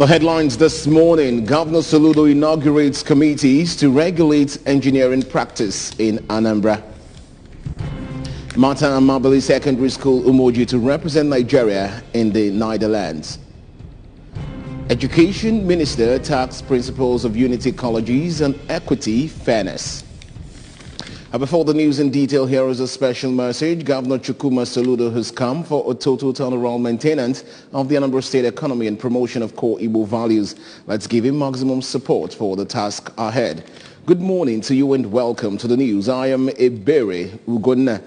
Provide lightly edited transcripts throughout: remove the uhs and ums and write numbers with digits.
The headlines this morning: Governor Soludo inaugurates committees to regulate engineering practice in Anambra. Martha Amabili Secondary School Umoji to represent Nigeria in the Netherlands. Education Minister attacks principles of unity colleges and equity fairness. Before the news in detail, here is a special message. Governor Chukwuma Soludo has come for a total turnaround maintenance of the Anambra State economy and promotion of core Igbo values. Let's give him maximum support for the task ahead. Good morning to you and welcome to the news. I am Ebere Ugonna.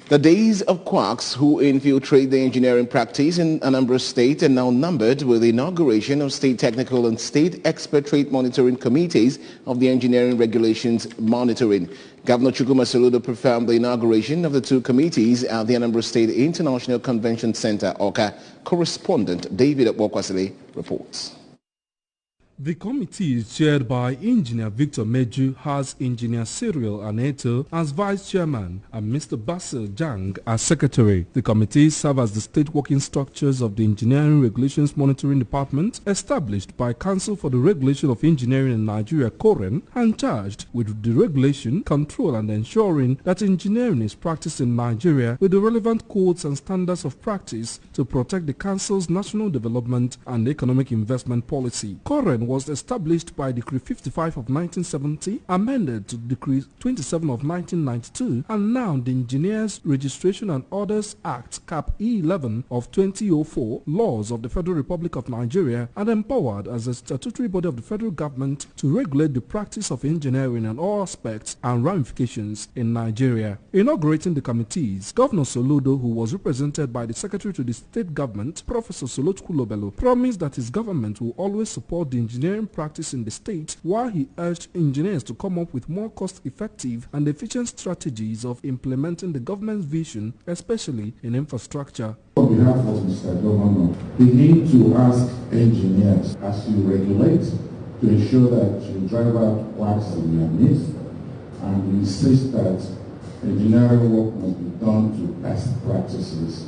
The days of quacks who infiltrate the engineering practice in Anambra State are now numbered with the inauguration of state technical and state expert trade monitoring committees of the engineering regulations monitoring. Governor Chukwuma Soludo performed the inauguration of the two committees at the Anambra State International Convention Center, Awka. Correspondent David Akwokwasile reports. The committee is chaired by Engineer Victor Meju, has Engineer Cyril Aneto as Vice Chairman and Mr. Basil Jang as Secretary. The committee serve as the state working structures of the Engineering Regulations Monitoring Department established by Council for the Regulation of Engineering in Nigeria, COREN, and charged with the regulation, control and ensuring that engineering is practiced in Nigeria with the relevant codes and standards of practice to protect the Council's national development and economic investment policy. COREN was established by Decree 55 of 1970, amended to Decree 27 of 1992, and now the Engineers Registration and Orders Act Cap E11 of 2004, laws of the Federal Republic of Nigeria, and empowered as a statutory body of the federal government to regulate the practice of engineering in all aspects and ramifications in Nigeria. Inaugurating the committees, Governor Soludo, who was represented by the Secretary to the State Government, Professor Solochukwu Lobelo, promised that his government will always support the engineering practice in the state, while he urged engineers to come up with more cost-effective and efficient strategies of implementing the government's vision, especially in infrastructure. On behalf of Mr. Governor, we need to ask engineers, as you regulate, to ensure that you drive out quacks in your midst, and you insist that engineering work must be done to best practices,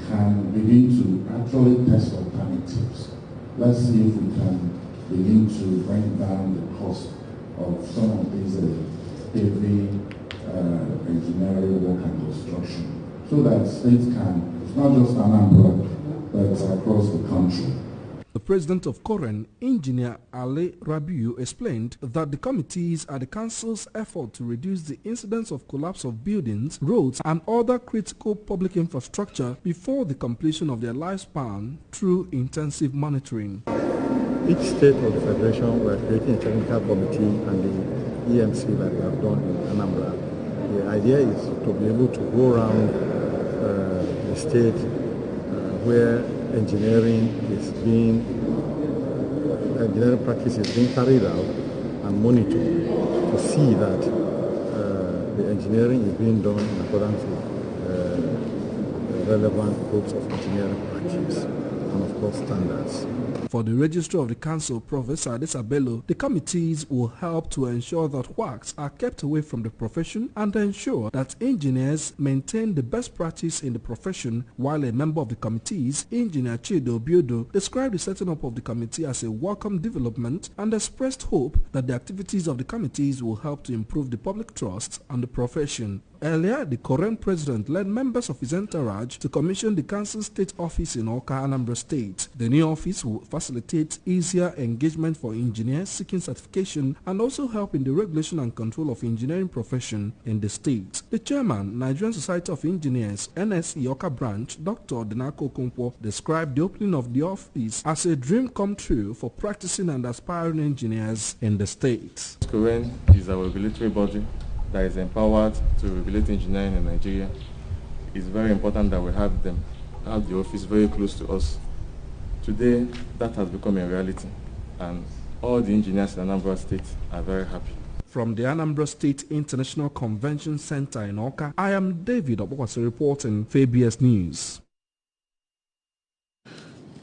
can begin to actually test alternatives. Let's see if we can begin to bring down the cost of some of these heavy engineering work and construction, so that states can, it's not just Anambra, but across the country. The president of COREN, Engineer Ale Rabiu, explained that the committees are the council's effort to reduce the incidence of collapse of buildings, roads and other critical public infrastructure before the completion of their lifespan through intensive monitoring. Each state of the federation, we are creating a technical committee and the EMC that we have done in Anambra. The idea is to be able to go around the state where engineering practice is being carried out and monitored to see that the engineering is being done in accordance with relevant codes of engineering practice and of course standards. For the Registrar of the Council, Professor Adesabello, the committees will help to ensure that quacks are kept away from the profession and ensure that engineers maintain the best practice in the profession, while a member of the committees, Engineer Chido Biodo, described the setting up of the committee as a welcome development and expressed hope that the activities of the committees will help to improve the public trust and the profession. Earlier, the current president led members of his entourage to commission the council state office in Awka, Anambra State. The new office will facilitate easier engagement for engineers seeking certification and also help in the regulation and control of engineering profession in the state. The chairman, Nigerian Society of Engineers, NSE Awka branch, Dr. Denako Okonkwo, described the opening of the office as a dream come true for practicing and aspiring engineers in the state. COREN is a regulatory body that is empowered to regulate engineering in Nigeria. It's very important that we have the office very close to us. Today, that has become a reality, and all the engineers in Anambra State are very happy. From the Anambra State International Convention Center in Awka, I am David Obokwasi reporting for ABS News.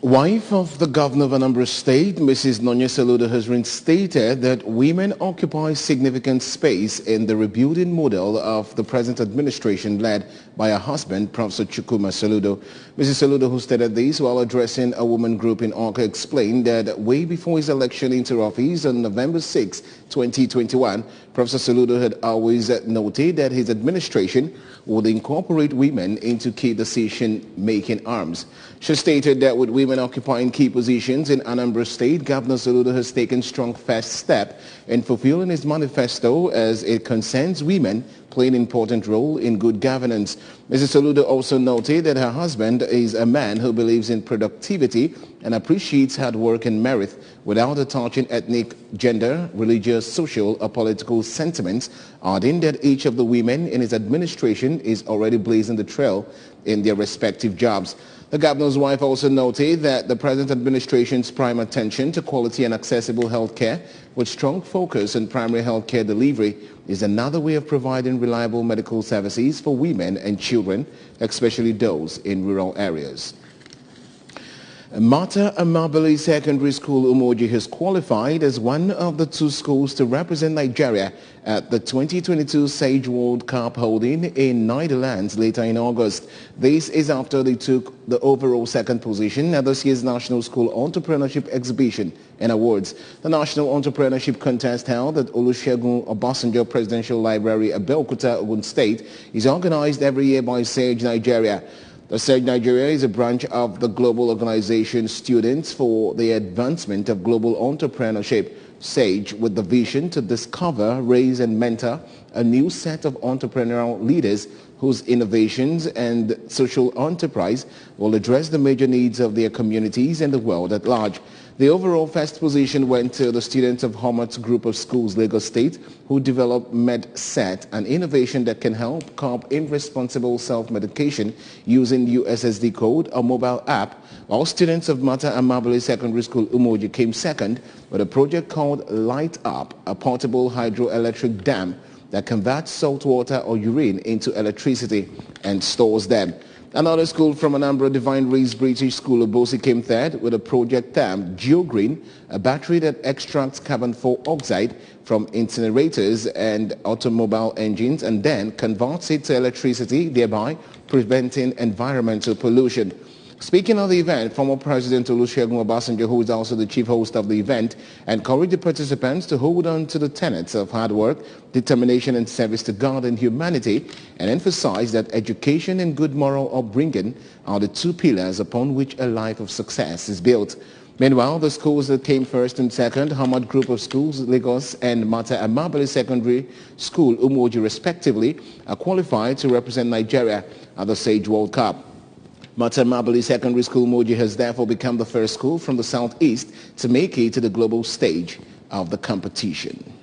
Wife of the governor of Anambra State, Mrs. Nonya Saludo, has reinstated that women occupy significant space in the rebuilding model of the present administration led by her husband, Professor Chukwuma Saludo. Mrs. Saludo, who stated this while addressing a woman group in Awka, explained that way before his election into office on November 6, 2021, Professor Saludo had always noted that his administration would incorporate women into key decision-making arms. She stated that with women occupying key positions in Anambra State, Governor Saludo has taken strong first step in fulfilling his manifesto as it concerns women playing an important role in good governance. Mrs. Saludo also noted that her husband is a man who believes in productivity and appreciates hard work and merit without attaching ethnic, gender, religious, social or political sentiments, adding that each of the women in his administration is already blazing the trail in their respective jobs. The governor's wife also noted that the present administration's prime attention to quality and accessible health care with strong focus on primary health care delivery is another way of providing reliable medical services for women and children, especially those in rural areas. Mata Amabile Secondary School Umoji has qualified as one of the 2 schools to represent Nigeria at the 2022 Sage World Cup holding in Netherlands later in August. This is after they took the overall 2nd position at this year's National School Entrepreneurship Exhibition and Awards. The National Entrepreneurship Contest held at Olusegun Obasanjo Presidential Library, Abeokuta, Ogun State, is organized every year by Sage Nigeria. The Sage Nigeria is a branch of the global organization Students for the Advancement of Global Entrepreneurship, SAGE, with the vision to discover, raise and mentor a new set of entrepreneurial leaders whose innovations and social enterprise will address the major needs of their communities and the world at large. The overall first position went to the students of Homer's Group of Schools, Lagos State, who developed MedSet, an innovation that can help curb irresponsible self-medication using USSD code, a mobile app, while students of Mata Amabile Secondary School, Umoji, came second with a project called Light Up, a portable hydroelectric dam that converts salt water or urine into electricity and stores them. Another school from Anambra, Divine Race British School of Bosi, came third with a project termed GeoGreen, a battery that extracts carbon dioxide from incinerators and automobile engines and then converts it to electricity, thereby preventing environmental pollution. Speaking of the event, former President Olusegun Obasanjo, who is also the chief host of the event, encouraged the participants to hold on to the tenets of hard work, determination and service to God and humanity, and emphasized that education and good moral upbringing are the 2 pillars upon which a life of success is built. Meanwhile, the schools that came first and second, Hamad Group of Schools, Lagos, and Mata Amabile Secondary School, Umoji, respectively, are qualified to represent Nigeria at the Sage World Cup. Mata Amabile Secondary School, Umoji, has therefore become the first school from the southeast to make it to the global stage of the competition.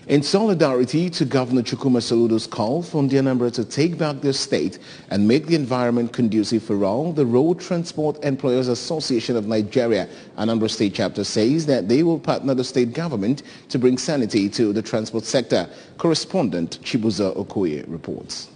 In solidarity to Governor Chukwuma Saludo's call for the Anambra to take back their state and make the environment conducive for all, the Road Transport Employers Association of Nigeria, Anambra State Chapter, says that they will partner the state government to bring sanity to the transport sector. Correspondent Chibuza Okoye reports.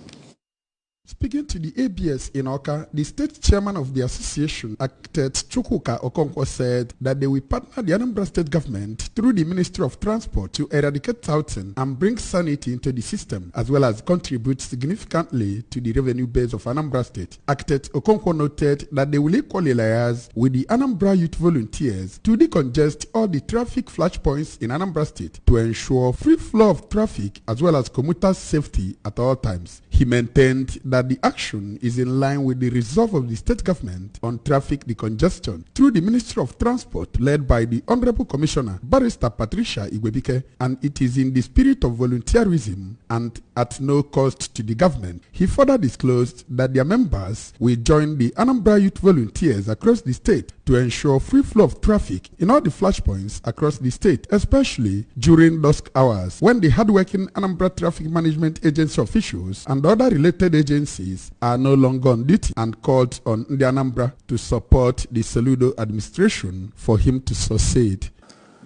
Speaking to the ABS in Awka, the state chairman of the association, Architect Chukwuka Okonkwo, said that they will partner the Anambra state government through the Ministry of Transport to eradicate touting and bring sanity into the system, as well as contribute significantly to the revenue base of Anambra state. Architect Okonkwo noted that they will equally liaise with the Anambra Youth Volunteers to decongest all the traffic flashpoints in Anambra state to ensure free flow of traffic as well as commuters' safety at all times. He maintained that the action is in line with the resolve of the state government on traffic decongestion through the Ministry of Transport led by the Honorable Commissioner Barrister Patricia Igwebike, and it is in the spirit of volunteerism and at no cost to the government. He further disclosed that their members will join the Anambra Youth Volunteers across the state to ensure free flow of traffic in all the flashpoints across the state, especially during dusk hours when the hardworking Anambra Traffic Management Agency officials and other related agencies are no longer on duty, and called on the Anambra to support the Saludo administration for him to succeed.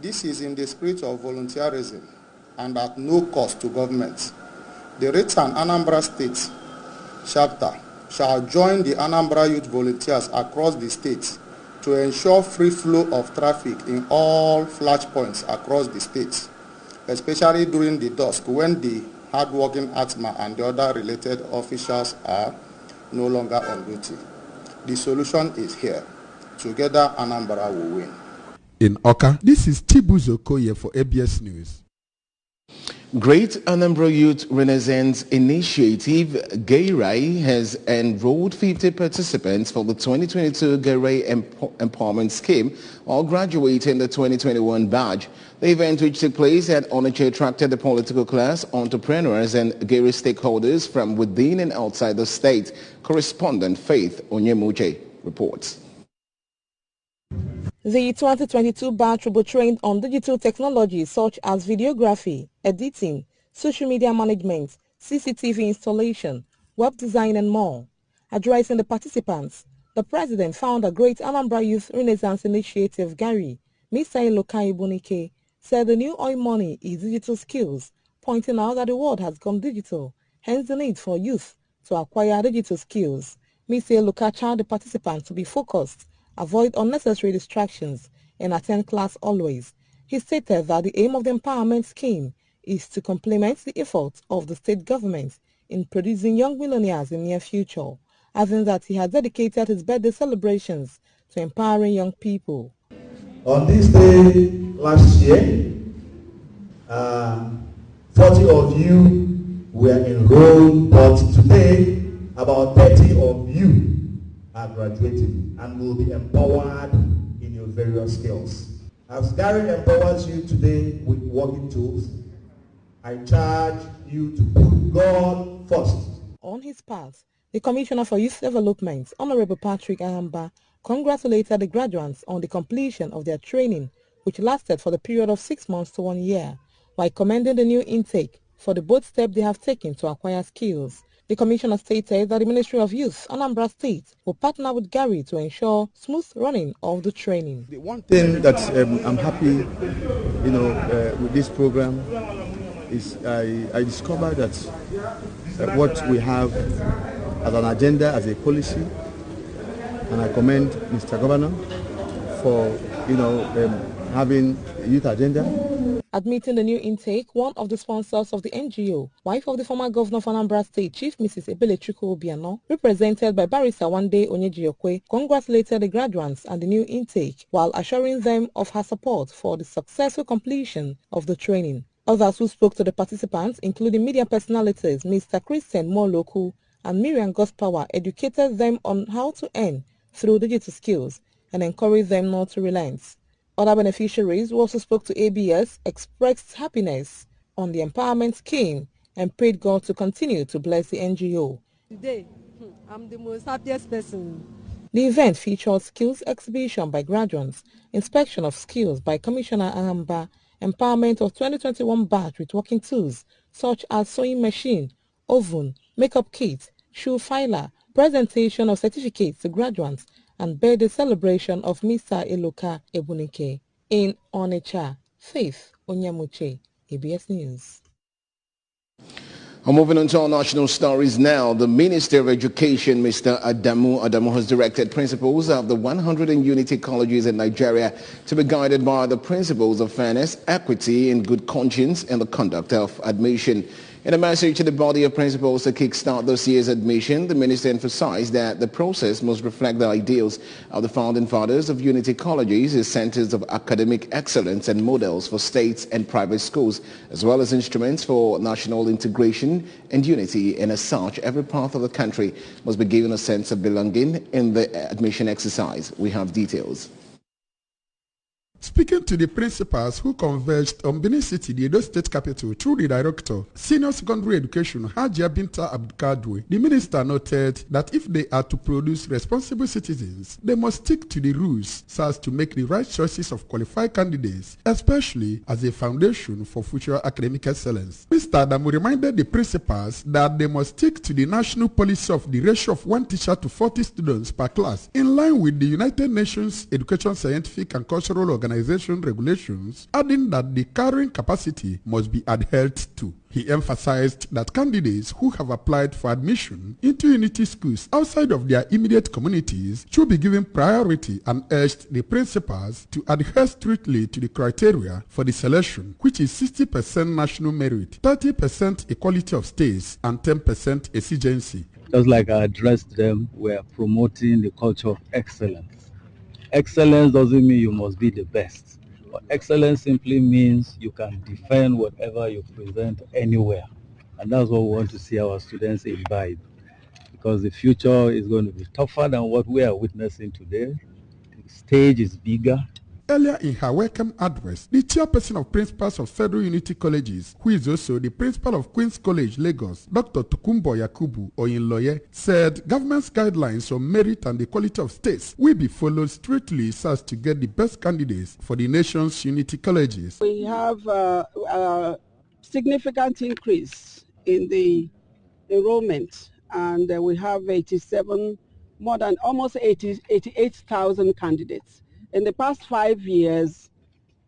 This is in the spirit of volunteerism and at no cost to government. The Return Anambra State chapter shall join the Anambra Youth Volunteers across the state to ensure free flow of traffic in all flashpoints across the state, especially during the dusk when the hardworking ATMA and the other related officials are no longer on duty. The solution is here. Together, Anambra will win. In Awka, this is Chibuzo Koye for ABS News. Great Anambra Youth Renaissance Initiative, GAYRAI, has enrolled 50 participants for the 2022 GAYRAI Empowerment Scheme, all graduating the 2021 batch. The event, which took place at Onitsha, attracted the political class, entrepreneurs and GAYRAI stakeholders from within and outside the state. Correspondent Faith Onyemuche reports. The 2022 batch will be trained on digital technologies such as videography, editing, social media management, CCTV installation, web design and more. Addressing the participants, the president founded Great Anambra Youth Renaissance Initiative, GAYRAI, Mr. Eloka Ebunike, said the new oil money is digital skills, pointing out that the world has gone digital, hence the need for youth to acquire digital skills. Mr. Eloka charged the participants to be focused, avoid unnecessary distractions, and attend class always. He stated that the aim of the empowerment scheme is to complement the efforts of the state government in producing young millionaires in the near future, adding that he had dedicated his birthday celebrations to empowering young people. On this day last year, 40 of you were enrolled, but today about 30 of you are graduating and will be empowered in your various skills. As GAYRAI empowers you today with working tools, I charge you to put God first. On his part, the Commissioner for Youth Development, Honorable Patrick Ahamba, congratulated the graduates on the completion of their training, which lasted for the period of 6 months to 1 year, while commending the new intake for the bold step they have taken to acquire skills. The Commissioner stated that the Ministry of Youth, Anambra State, will partner with GAYRAI to ensure smooth running of the training. The one thing that I'm happy, with this program is I discovered that what we have as an agenda, as a policy, and I commend Mr. Governor for, having a youth agenda. Admitting the new intake, one of the sponsors of the NGO, wife of the former governor of Anambra State, Chief Mrs. Ebelechukwu Obiano, represented by Barrister Wande Onyejiokwe, congratulated the graduates and the new intake while assuring them of her support for the successful completion of the training. Others who spoke to the participants, including media personalities Mr. Christian Moloku and Miriam Gospower, educated them on how to earn through digital skills and encouraged them not to relent. Other beneficiaries who also spoke to ABS expressed happiness on the empowerment scheme and prayed God to continue to bless the NGO. Today, I'm the most happiest person. The event featured skills exhibition by graduates, inspection of skills by Commissioner Ahamba, empowerment of 2021 batch with working tools such as sewing machine, oven, makeup kit, shoe filer, presentation of certificates to graduates, and birthday celebration of Mr. Eloka Ebunike. In Onitsha, Faith Onyemuche, ABS News. Moving on to our national stories now. The Minister of Education, Mr. Adamu, has directed principals of the 100 Unity colleges in Nigeria to be guided by the principles of fairness, equity, and good conscience in the conduct of admission. In a message to the body of principals to kickstart this year's admission, the minister emphasized that the process must reflect the ideals of the founding fathers of Unity colleges as centers of academic excellence and models for states and private schools, as well as instruments for national integration and unity. And as such, every part of the country must be given a sense of belonging in the admission exercise. We have details. Speaking to the principals who converged on Benin City, the Edo State capital, through the director, Senior Secondary Education, Hajia Binta Abdukadwe, the minister noted that if they are to produce responsible citizens, they must stick to the rules so as to make the right choices of qualified candidates, especially as a foundation for future academic excellence. Mr. Adamu reminded the principals that they must stick to the national policy of the ratio of 1 teacher to 40 students per class, in line with the United Nations Education, Scientific and Cultural Organization organization regulations, adding that the carrying capacity must be adhered to. He emphasized that candidates who have applied for admission into Unity schools outside of their immediate communities should be given priority and urged the principals to adhere strictly to the criteria for the selection, which is 60% national merit, 30% equality of states, and 10% exigency. Just like I addressed them, we are promoting the culture of excellence. Excellence doesn't mean you must be the best. But excellence simply means you can defend whatever you present anywhere. And that's what we want to see our students imbibe. Because the future is going to be tougher than what we are witnessing today. The stage is bigger. Earlier in her welcome address, the chairperson of principals of Federal Unity Colleges, who is also the principal of Queen's College, Lagos, Dr. Tokumbo Yakubu Oyinloye, said government's guidelines on merit and the quality of states will be followed strictly so as to get the best candidates for the nation's Unity Colleges. We have a significant increase in the enrollment, and we have more than almost 88,000 candidates. In the past 5 years,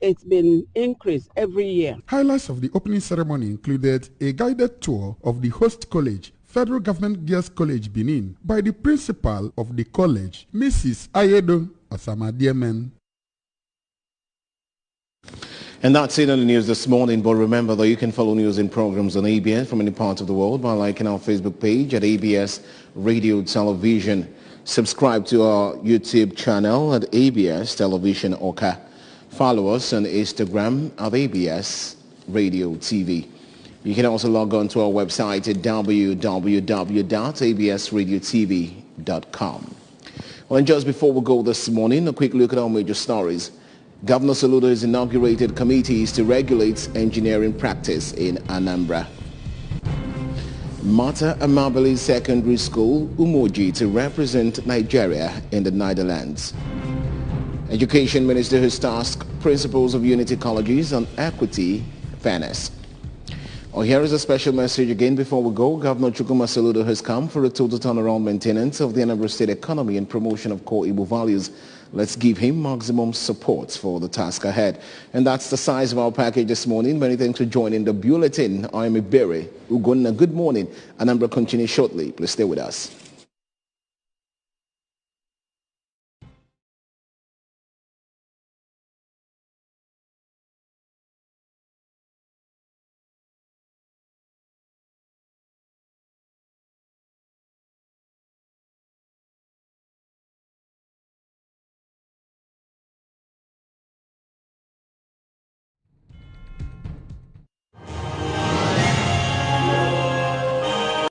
it's been increased every year. Highlights of the opening ceremony included a guided tour of the host college, Federal Government Girls College, Benin, by the principal of the college, Mrs. Ayedo Osamadiemen. And that's it on the news this morning. But remember that you can follow news and programs on ABS from any part of the world by liking our Facebook page at ABS Radio Television. Subscribe to our YouTube channel at ABS Television Oka. Follow us on Instagram at ABS Radio TV. You can also log on to our website at www.absradiotv.com. Well, and just before we go this morning, a quick look at our major stories. Governor Soludo has inaugurated committees to regulate engineering practice in Anambra. Martha Amabili Secondary School, Umoji, to represent Nigeria in the Netherlands. Education Minister has tasked principals of Unity Colleges on equity, fairness. Oh, here is a special message again before we go. Governor Chukwuma Soludo has come for a total turnaround maintenance of the Anambra State economy and promotion of core Igbo values. Let's give him maximum support for the task ahead. And that's the size of our package this morning. Many thanks for joining the bulletin. I'm Iberi Ugonna. Good morning. Anambra continues shortly. Please stay with us.